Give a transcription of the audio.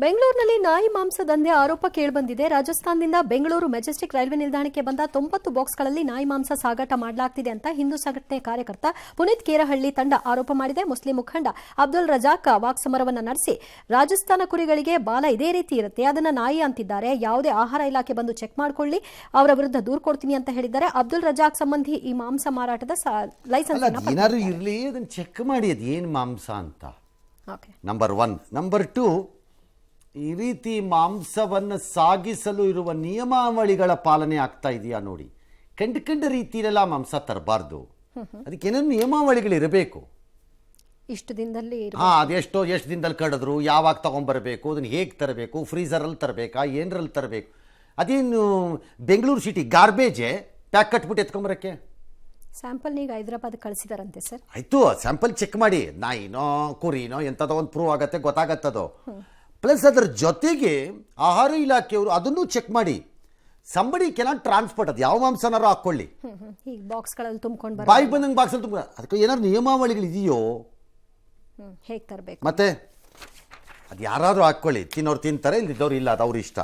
ಬೆಂಗಳೂರಿನಲ್ಲಿ ನಾಯಿ ಮಾಂಸ ದಂಧೆ ಆರೋಪ ಕೇಳಿಬಂದಿದೆ. ರಾಜಸ್ಥಾನದಿಂದ ಬೆಂಗಳೂರು ಮೆಜೆಸ್ಟಿಕ್ ರೈಲ್ವೆ ನಿಲ್ದಾಣಕ್ಕೆ ಬಂದ 90 ಬಾಕ್ಸ್ಗಳಲ್ಲಿ ನಾಯಿ ಮಾಂಸ ಸಾಗಾಟ ಮಾಡಲಾಗ್ತಿದೆ ಅಂತ ಹಿಂದೂ ಸಂಘಟನೆ ಕಾರ್ಯಕರ್ತ ಪುನೀತ್ ಕೇರಹಳ್ಳಿ ತಂಡ ಆರೋಪ ಮಾಡಿದೆ. ಮುಸ್ಲಿಂ ಮುಖಂಡ ಅಬ್ದುಲ್ ರಜಾಕ್ ವಾಕ್ಸಮರವನ್ನು ನಡೆಸಿ ರಾಜಸ್ಥಾನ ಕುರಿಗಳಿಗೆ ಬಾಲ ಇದೇ ರೀತಿ ಇರುತ್ತೆ, ಅದನ್ನ ನಾಯಿ ಅಂತಿದ್ದಾರೆ, ಯಾವುದೇ ಆಹಾರ ಇಲಾಖೆ ಬಂದು ಚೆಕ್ ಮಾಡಿಕೊಳ್ಳಿ, ಅವರ ವಿರುದ್ಧ ದೂರು ಕೊಡ್ತೀನಿ ಅಂತ ಹೇಳಿದ್ದಾರೆ. ಅಬ್ದುಲ್ ರಜಾಕ್ ಸಂಬಂಧಿ ಈ ಮಾಂಸ ಮಾರಾಟದ ಲೈಸೆನ್ಸ್ ಇರಲಿ, ಅದನ್ನ ಚೆಕ್ ಮಾಡಿ ಅದು ಏನು ಮಾಂಸ ಅಂತ. ನಂಬರ್ 1. ನಂಬರ್ 2, ಈ ರೀತಿ ಮಾಂಸವನ್ನು ಸಾಗಿಸಲು ಇರುವ ನಿಯಮಾವಳಿಗಳ ಪಾಲನೆ ಆಗ್ತಾ ಇದೆಯಾ ನೋಡಿ. ಕಂಡ ರೀತಿಯಲ್ಲೆಲ್ಲ ಮಾಂಸ ತರಬಾರ್ದು, ಅದಕ್ಕೆ ಏನೇನು ನಿಯಮಾವಳಿಗಳಿರಬೇಕು. ಇಷ್ಟು ದಿನದಲ್ಲಿ ಎಷ್ಟು ದಿನದಲ್ಲಿ ಕಡಿದ್ರು, ಯಾವಾಗ ತಗೊಂಡ್ಬರಬೇಕು, ಅದನ್ನು ಹೇಗೆ ತರಬೇಕು, ಫ್ರೀಸರಲ್ಲಿ ತರಬೇಕಾ, ಏನರಲ್ಲಿ ತರಬೇಕು. ಅದೇನು ಬೆಂಗಳೂರು ಸಿಟಿ ಗಾರ್ಬೇಜೇ ಪ್ಯಾಕ್ ಕಟ್ಬಿಟ್ಟು ಎತ್ಕೊಂಬರಕ್ಕೆ. ಸ್ಯಾಂಪಲ್ ಈಗ ಹೈದರಾಬಾದ್ ಕಳಿಸಿದಾರಂತೆ ಸರ್. ಆಯಿತು, ಸ್ಯಾಂಪಲ್ ಚೆಕ್ ಮಾಡಿ, ನಾಯಿನೋ ಕುರಿನೋ ಎಂಥದೋ ಒಂದು ಪ್ರೂವ್ ಆಗತ್ತೆ, ಗೊತ್ತಾಗತ್ತದೋ. ಪ್ಲಸ್ ಅದರ ಜೊತೆಗೆ ಆಹಾರ ಇಲಾಖೆಯವರು ಅದನ್ನು ಚೆಕ್ ಮಾಡಿ. ಸಂಬಡಿ ಕೆನಾಟ್ ಟ್ರಾನ್ಸ್ಪೋರ್ಟ್, ಅದು ಯಾವ ಮಾಂಸನಾರು ಹಾಕ್ಕೊಳ್ಳಿ, ಬಾಕ್ಸ್ಗಳಲ್ಲಿ ತುಂಬಿಕೊಂಡು ಬಾಯಿ ಬಂದಂಗೆ ಬಾಕ್ಸಲ್ಲಿ ತುಂಬ, ಅದಕ್ಕೆ ಏನಾದ್ರು ನಿಯಮಾವಳಿಗಳು ಇದೆಯೋ ಹೇಗೆ ತರಬೇಕು. ಮತ್ತೆ ಅದು ಯಾರಾದರೂ ಹಾಕ್ಕೊಳ್ಳಿ, ತಿನ್ನೋರು ತಿಂತಾರೆ, ಇಲ್ಲಿದ್ದವ್ರು ಇಲ್ಲ, ಅದು ಅವ್ರ ಇಷ್ಟ.